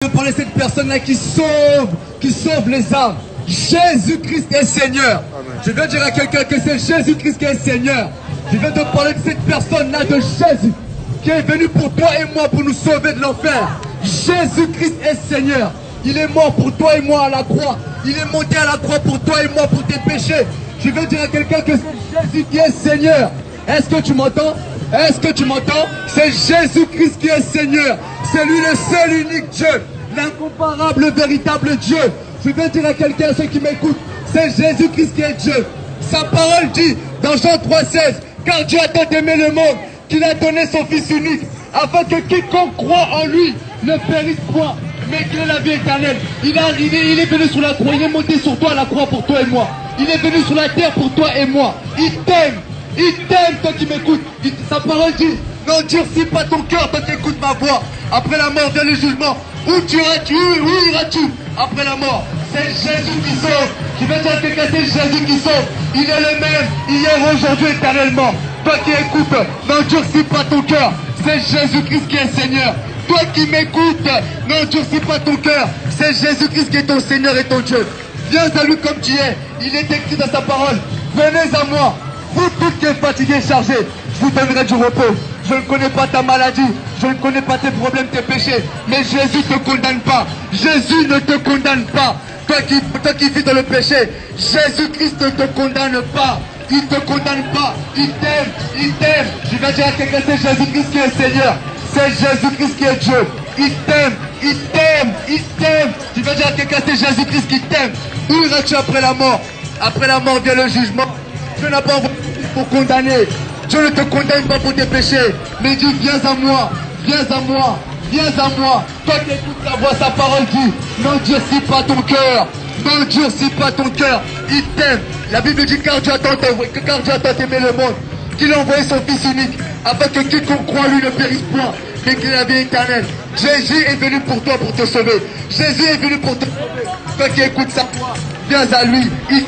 Je veux parler de cette personne-là qui sauve les âmes. Jésus-Christ est Seigneur. Amen. Je veux dire à quelqu'un que c'est Jésus-Christ qui est Seigneur. Je veux te parler de cette personne-là, de Jésus, qui est venu pour toi et moi pour nous sauver de l'enfer. Jésus-Christ est Seigneur. Il est mort pour toi et moi à la croix. Il est monté à la croix pour toi et moi pour tes péchés. Je veux dire à quelqu'un que c'est Jésus qui est Seigneur. Est-ce que tu m'entends? Est-ce que tu m'entends? C'est Jésus-Christ qui est Seigneur. C'est lui le seul unique Dieu, l'incomparable, le véritable Dieu. Je veux dire à quelqu'un, ceux qui m'écoutent, c'est Jésus-Christ qui est Dieu. Sa parole dit dans Jean 3,16, car Dieu a tant aimé le monde qu'il a donné son Fils unique, afin que quiconque croit en lui ne périsse point, mais qu'il ait la vie éternelle. Il est venu sur la croix, il est monté sur toi à la croix pour toi et moi. Il est venu sur la terre pour toi et moi. Il t'aime, toi qui m'écoutes. Sa parole dit, n'endurcis pas ton cœur, toi qui écoutes ma voix. Après la mort vient le jugement. Où iras-tu après la mort? C'est Jésus qui sauve. Je vais dire à quelqu'un, c'est Jésus qui sauve. Il est le même, hier, aujourd'hui, éternellement. Toi qui écoutes, n'endurcis pas ton cœur. C'est Jésus-Christ qui est Seigneur. Toi qui m'écoutes, n'endurcis pas ton cœur. C'est Jésus-Christ qui est ton Seigneur et ton Dieu. Viens à lui comme tu es. Il est écrit dans sa parole. Venez à moi, vous tous qui êtes fatigués et chargés, je vous donnerai du repos. Je ne connais pas ta maladie, je ne connais pas tes problèmes, tes péchés, mais Jésus ne te condamne pas. Jésus ne te condamne pas. Toi qui vis dans le péché, Jésus-Christ ne te condamne pas. Il ne te condamne pas. Il t'aime. Je vais dire à quelqu'un, c'est Jésus-Christ qui est Seigneur. C'est Jésus-Christ qui est Dieu. Il t'aime. Je vais dire à quelqu'un, c'est Jésus-Christ qui t'aime. Où iras-tu après la mort? Après la mort vient le jugement. Dieu n'a pas envoyé pour condamner. Dieu ne te condamne pas pour tes péchés, mais dit viens à moi. Toi qui écoutes la voix, sa parole dit, n'endurcis pas ton cœur. Il t'aime. La Bible dit car Dieu a tant aimé le monde, qu'il a envoyé son Fils unique, afin que quiconque croit en lui ne périsse point, mais qu'il ait la vie éternelle. Jésus est venu pour toi, pour te sauver. Jésus est venu pour te sauver. Toi qui écoutes sa voix, viens à lui. Il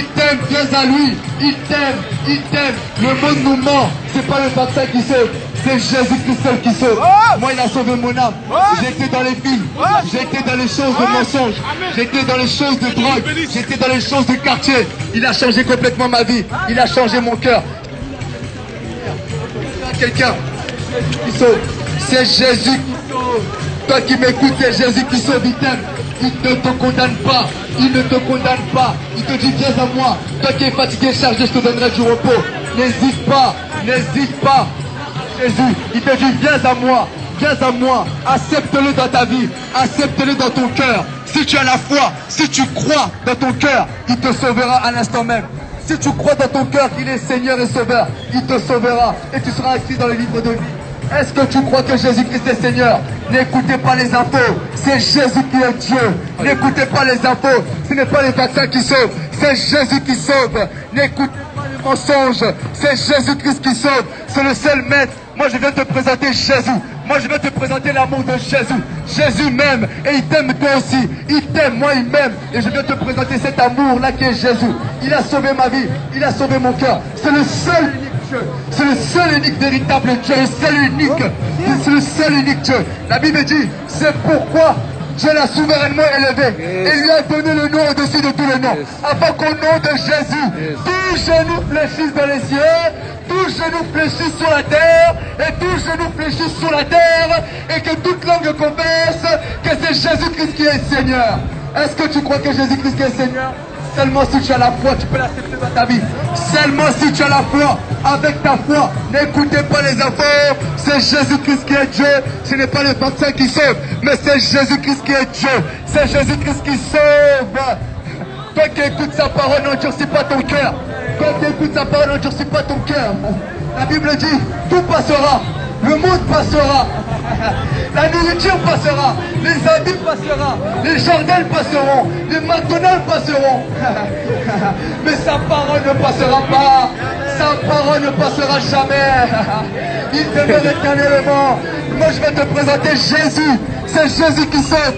t'aime, viens à lui. Il t'aime. Le monde nous ment. C'est pas le vaccin qui sauve, c'est Jésus-Christ seul qui sauve. Moi, il a sauvé mon âme. J'étais dans les films, j'étais dans les choses de mensonges, j'étais dans les choses de drogue, j'étais dans les choses de quartier. Il a changé complètement ma vie. Il a changé mon cœur. Quelqu'un qui sauve. C'est Jésus qui sauve. Toi qui m'écoutes, c'est Jésus qui sauve. Il t'aime. Il ne te condamne pas. Il te dit viens à moi. Toi qui es fatigué, chargé, je te donnerai du repos. N'hésite pas. Jésus, il te dit viens à moi. Accepte-le dans ta vie. Accepte-le dans ton cœur. Si tu as la foi, si tu crois dans ton cœur, il te sauvera à l'instant même. Si tu crois dans ton cœur qu'il est Seigneur et Sauveur, il te sauvera et tu seras inscrit dans le livre de vie. Est-ce que tu crois que Jésus-Christ est Seigneur? N'écoutez pas les infos, c'est Jésus qui est Dieu. N'écoutez pas les infos, ce n'est pas les vaccins qui sauvent, c'est Jésus qui sauve. N'écoutez pas les mensonges, c'est Jésus-Christ qui sauve. C'est le seul maître. Moi je viens te présenter Jésus. Moi je vais te présenter l'amour de Jésus. Jésus m'aime et il t'aime toi aussi. Il t'aime, moi il m'aime. Et je viens te présenter cet amour-là qui est Jésus. Il a sauvé ma vie, il a sauvé mon cœur. C'est le seul unique Dieu. C'est le seul unique véritable Dieu. C'est le seul unique Dieu. La Bible dit, c'est pourquoi Dieu l'a souverainement élevé et lui a donné le nom au-dessus de tous les noms. Afin qu'au nom de Jésus, tous genoux fléchissent dans les cieux, tous genoux fléchissent sur la terre, et tous genoux fléchissent sur la terre, et que toute langue confesse que c'est Jésus-Christ qui est Seigneur. Est-ce que tu crois que Jésus-Christ est Seigneur? Seulement si tu as la foi, tu peux l'accepter dans ta vie. Seulement si tu as la foi, avec ta foi, n'écoutez pas les infos. C'est Jésus-Christ qui est Dieu. Ce n'est pas le vaccin qui sauve, mais c'est Jésus-Christ qui est Dieu. C'est Jésus-Christ qui sauve. Toi qui écoutes sa parole, n'endurcis pas ton cœur. Toi qui écoutes sa parole, n'endurcis pas ton cœur. La Bible dit, tout passera. Le monde passera, la nourriture passera, les habits passeront, les jardins passeront, les McDonald's passeront. Mais sa parole ne passera pas, sa parole ne passera jamais. Il demeure éternellement. Moi je vais te présenter Jésus. C'est Jésus qui sauve.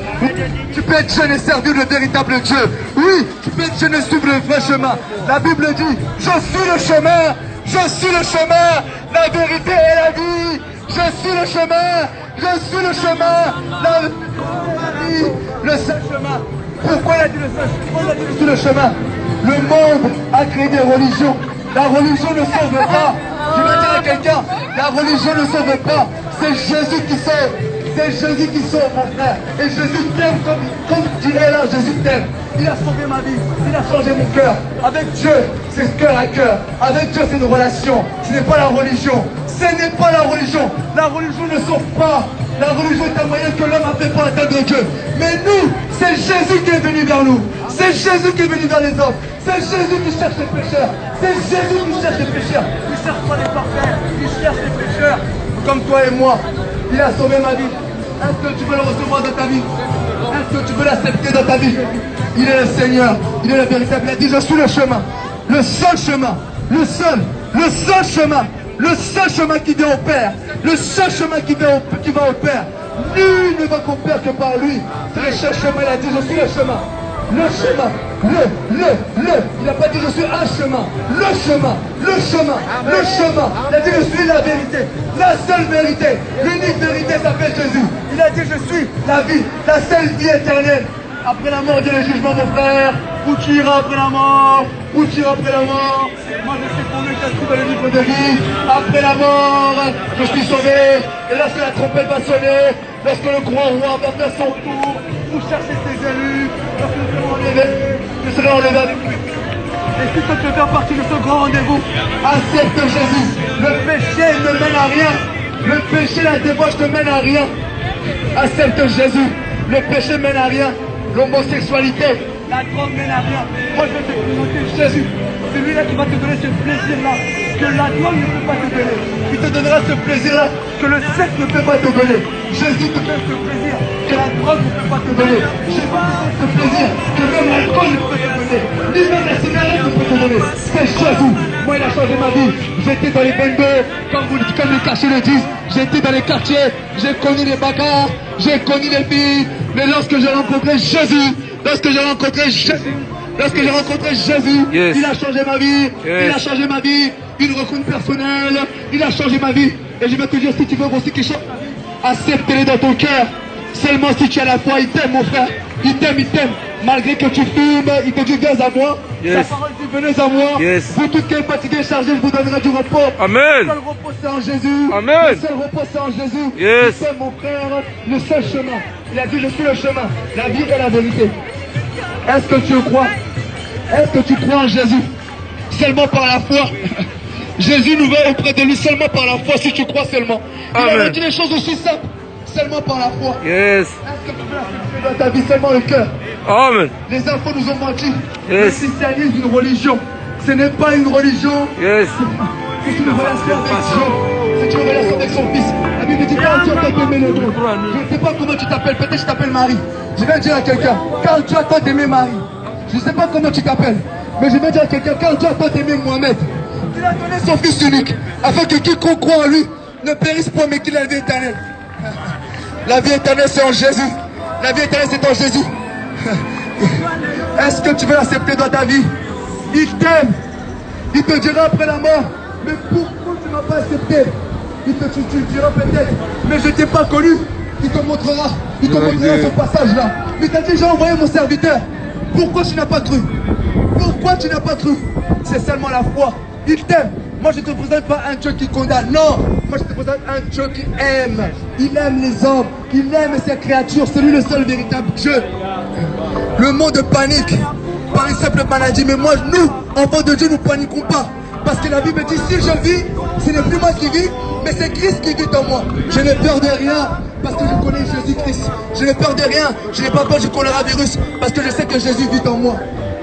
Tu peux être jeune et servir le véritable Dieu. Oui, tu peux être jeune et suivre le vrai chemin. La Bible dit, je suis le chemin. Je suis le chemin, la vérité et la vie. Je suis le chemin, la le seul chemin. Pourquoi il a dit le seul chemin? Pourquoi il a dit je suis le chemin? Le monde a créé des religions. La religion ne sauve pas. Je vais dire à quelqu'un, la religion ne sauve pas. C'est Jésus qui sauve. C'est Jésus qui sauve, mon frère. Et Jésus t'aime comme dirait là, Jésus t'aime. Il a sauvé ma vie. Il a changé mon cœur. Avec Dieu, c'est cœur à cœur. Avec Dieu, c'est une relation. Ce n'est pas la religion. Ce n'est pas la religion. La religion ne sauve pas. La religion est un moyen que l'homme a fait pour atteindre Dieu. Mais nous, c'est Jésus qui est venu vers nous. C'est Jésus qui est venu vers les hommes. C'est Jésus qui cherche les pécheurs. C'est Jésus qui cherche les pécheurs. Il ne cherche pas les parfaits. Il cherche les pécheurs. Comme toi et moi. Il a sauvé ma vie. Est-ce que tu veux le recevoir dans ta vie? Est-ce que tu veux l'accepter dans ta vie? Il est le Seigneur. Il est le véritable. Il a dit, je suis le chemin. Le seul chemin. Le seul chemin. Le seul chemin qui vient au Père. Le seul chemin qui va au Père. Nul ne va qu'au Père que par lui. C'est le seul chemin. Il a dit, je suis le chemin. Le chemin. Il n'a pas dit, je suis un chemin. Le chemin. Il a dit, je suis la vérité. La seule vérité. L'unique vérité s'appelle Jésus. Il a dit, je suis la vie. La seule vie éternelle. Après la mort, il y a le jugement, mon frère. Où tu iras après la mort? Où tu iras après la mort? Moi, je sais qu'on est inscrit dans le livre de vie. Après la mort, je suis sauvé. Et lorsque la trompette va sonner, lorsque le grand roi va faire son tour pour chercher ses élus, lorsque nous serons enlevés, je serai enlevé avec lui. Et si toi tu veux faire partie de ce grand rendez-vous, accepte Jésus. Le péché ne mène à rien. Le péché, la débauche ne mène à rien. Accepte Jésus. Le péché mène à rien. L'homosexualité, la drogue mène à rien. Moi je vais te présenter Jésus. C'est lui là qui va te donner ce plaisir-là que la drogue ne peut pas te donner. Il te donnera ce plaisir-là que le sexe ne peut pas te donner. Jésus te donne ce plaisir que la drogue ne peut pas te donner. Jésus te donne ce plaisir que même l'alcool ne peut te donner. Ni même la cigarette ne peut te donner. C'est Jésus. Moi il a changé ma vie. J'étais dans les bengos, comme les cachets le disent. J'étais dans les quartiers. J'ai connu les bagarres. J'ai connu les filles. Mais lorsque j'ai rencontré Jésus, yes. Il a changé ma vie, yes. Il a changé ma vie, une rencontre personnelle, il a changé ma vie. Et je vais te dire, si tu veux aussi qu'il change ta vie, accepte-le dans ton cœur. Seulement si tu as la foi, il t'aime mon frère, il t'aime. Malgré que tu fumes, il te dit viens à moi. Yes. Sa parole dit venez à moi. Yes. Vous tous qui êtes fatigués, chargés, je vous donnerai du repos. Amen. Le seul repos c'est en Jésus. Amen. Le seul repos c'est en Jésus. Yes. C'est mon frère, le seul chemin. Il a dit je suis le chemin, la vie et la vérité. Est-ce que tu crois? Est-ce que tu crois en Jésus? Seulement par la foi. Jésus nous va auprès de lui seulement par la foi, si tu crois seulement. Il a dit les choses aussi simples, seulement par la foi. Yes. Est-ce que tu veux accepter dans ta vie seulement le cœur? Amen. Les infos nous ont menti. Yes. Le christianisme est une religion. Ce n'est pas une religion. Yes. C'est une relation avec Dieu. C'est une relation avec son fils. La Bible dit quand Dieu t'a aimé le monde. Je ne sais pas comment tu t'appelles. Peut-être je t'appelle Marie. Je vais dire à quelqu'un, quand Dieu t'a aimé Marie. Je ne sais pas comment tu t'appelles. Mais je vais dire à quelqu'un, quand Dieu t'a aimé Mohamed. Il a donné son fils unique. Afin que quiconque croit en lui ne périsse point mais qu'il ait la vie éternelle. La vie éternelle c'est en Jésus. La vie éternelle c'est en Jésus. Est-ce que tu veux l'accepter dans ta vie? Il t'aime. Il te dira après la mort, mais pourquoi tu ne m'as pas accepté? Tu le diras peut-être, mais je ne t'ai pas connu. Il te montrera ce passage-là. Mais tu as déjà envoyé mon serviteur. Pourquoi tu n'as pas cru? Pourquoi tu n'as pas cru? C'est seulement la foi. Il t'aime. Moi je ne te présente pas un Dieu qui condamne. Non. Moi je te présente un Dieu qui aime. Il aime les hommes. Il aime ses créatures. C'est lui le seul véritable Dieu. Le monde panique par une simple maladie. Mais moi, nous, enfants de Dieu, nous ne paniquons pas. Parce que la Bible dit, si je vis, ce n'est plus moi qui vis, mais c'est Christ qui vit en moi. Je n'ai peur de rien. Parce que je connais Jésus-Christ. Je n'ai peur de rien. Je n'ai pas peur du coronavirus. Parce que je sais que Jésus vit en moi.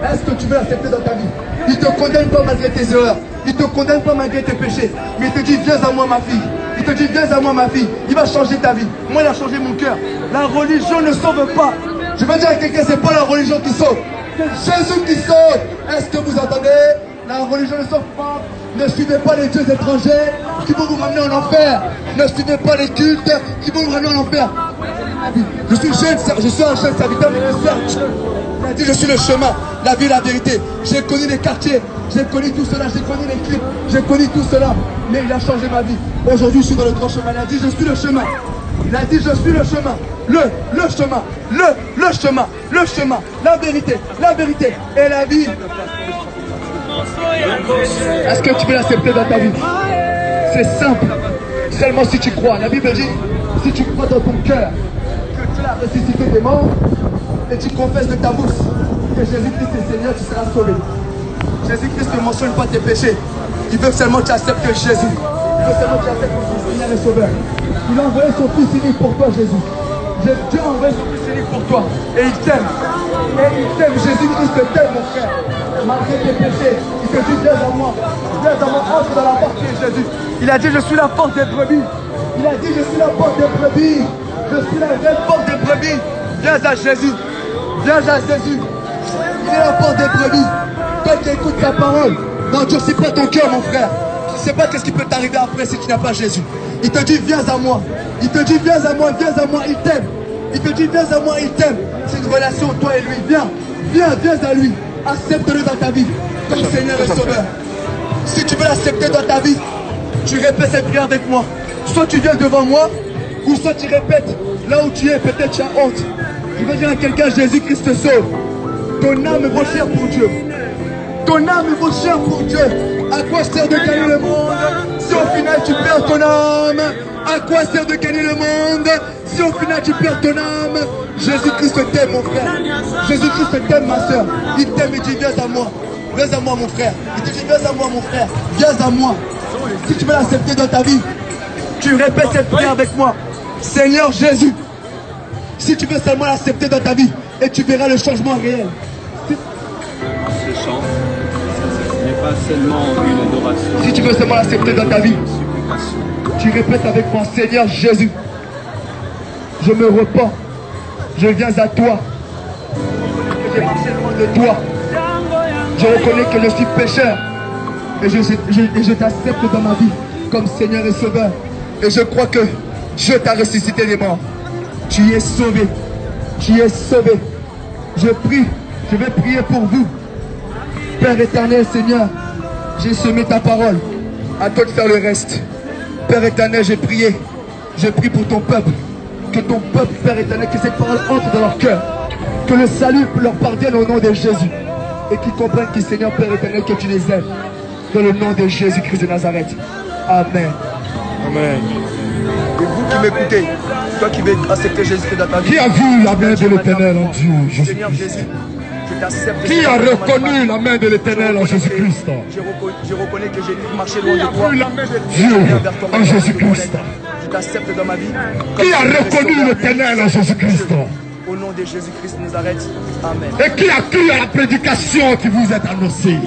Est-ce que tu veux l'accepter dans ta vie? Il ne te condamne pas malgré tes erreurs. Il ne te condamne pas malgré tes péchés. Mais il te dit, viens à moi ma fille. Il te dit, viens à moi ma fille. Il va changer ta vie. Moi, il a changé mon cœur. La religion ne sauve pas. Je veux dire à quelqu'un, c'est pas la religion qui sauve. C'est Jésus qui sauve. Est-ce que vous entendez? La religion ne sauve pas. Ne suivez pas les dieux étrangers qui vont vous ramener en enfer. Ne suivez pas les cultes qui vont vous ramener en enfer. Je suis un jeune serviteur, mais je sers Dieu. Il a dit, je suis le chemin, la vie, la vérité. J'ai connu les quartiers, j'ai connu tout cela, j'ai connu les clips, j'ai connu tout cela. Mais il a changé ma vie. Aujourd'hui, je suis dans le grand chemin. Il a dit, je suis le chemin. Il a dit, je suis le chemin, le chemin, le chemin, la vérité et la vie. Est-ce que tu peux l'accepter dans ta vie? C'est simple. Seulement si tu crois. La Bible dit, si tu crois dans ton cœur que Dieu a ressuscité des morts et tu confesses de ta bouche que Jésus-Christ est Seigneur, tu seras sauvé. Jésus-Christ ne mentionne pas tes péchés. Il veut seulement que tu acceptes Jésus. Il veut seulement que tu acceptes son Seigneur et Sauveur. Il a envoyé son Fils unique pour toi, Jésus. Dieu a envoyé son Fils unique pour toi. Et il t'aime. Et il t'aime. Jésus-Christ t'aime, mon frère. Malgré tes péchés, il te dit, viens à moi. Viens à moi, entre dans la porte qui est Jésus. Il a dit, je suis la porte des brebis. Il a dit, je suis la porte des brebis. Je suis la vraie porte des brebis. Viens à Jésus. Viens à Jésus. Il est la porte des brebis. Toi qui écoutes sa parole, n'endurcis pas ton cœur, mon frère. Tu ne sais pas qu'est-ce qui peut t'arriver après si tu n'as pas Jésus. Il te dit, viens à moi. Il te dit, viens à moi, il t'aime. Il te dit, viens à moi, il t'aime. C'est une relation, toi et lui. Viens à lui. Accepte-le dans ta vie, comme Seigneur et Sauveur. Si tu veux l'accepter dans ta vie, tu répètes cette prière avec moi. Soit tu viens devant moi, ou soit tu répètes là où tu es, peut-être tu as honte. Je veux dire à quelqu'un, Jésus-Christ te sauve. Ton âme vaut cher pour Dieu. Ton âme vaut cher pour Dieu. À quoi sert de gagner le monde si au final tu perds ton âme? À quoi sert de gagner le monde si au final tu perds ton âme? Jésus-Christ t'aime, mon frère. Jésus-Christ t'aime, ma soeur. Il t'aime et dit, viens à moi. Viens à moi, mon frère. Il te dit, viens à moi, mon frère. Viens à moi. Si tu veux l'accepter dans ta vie, tu répètes cette prière avec moi. Seigneur Jésus, si tu veux seulement l'accepter dans ta vie, et tu verras le changement réel. Ce chant n'est pas seulement une adoration. Si tu veux seulement l'accepter dans ta vie, tu répètes avec moi, Seigneur Jésus, je me repens, je viens à toi. J'ai marché loin de toi. Je reconnais que je suis pécheur. Et je t'accepte dans ma vie comme Seigneur et Sauveur. Et je crois que Dieu t'a ressuscité des morts. Tu es sauvé. Tu es sauvé. Je prie, je vais prier pour vous. Père éternel, Seigneur, j'ai semé ta parole. À toi de faire le reste. Père éternel, j'ai prié. Je prie pour ton peuple. Que ton peuple, Père éternel, que cette parole entre dans leur cœur. Que le salut leur parvienne au nom de Jésus. Et qu'ils comprennent que, Seigneur, Père éternel, que tu les aimes. Dans le nom de Jésus-Christ de Nazareth. Amen. Amen. Et vous qui m'écoutez, toi qui veux accepter Jésus dans ta vie. Qui a vu la main de l'Éternel en Dieu, Seigneur Jésus, je t'accepte. Qui a reconnu la main de l'Éternel en Jésus-Christ? Je reconnais que j'ai marché loin de toi. Dieu en Jésus-Christ. Je t'accepte dans ma vie. Qui a reconnu l'Éternel en Jésus-Christ? Au nom de Jésus-Christ de Nazareth. Amen. Et qui a cru à la prédication qui vous est annoncée?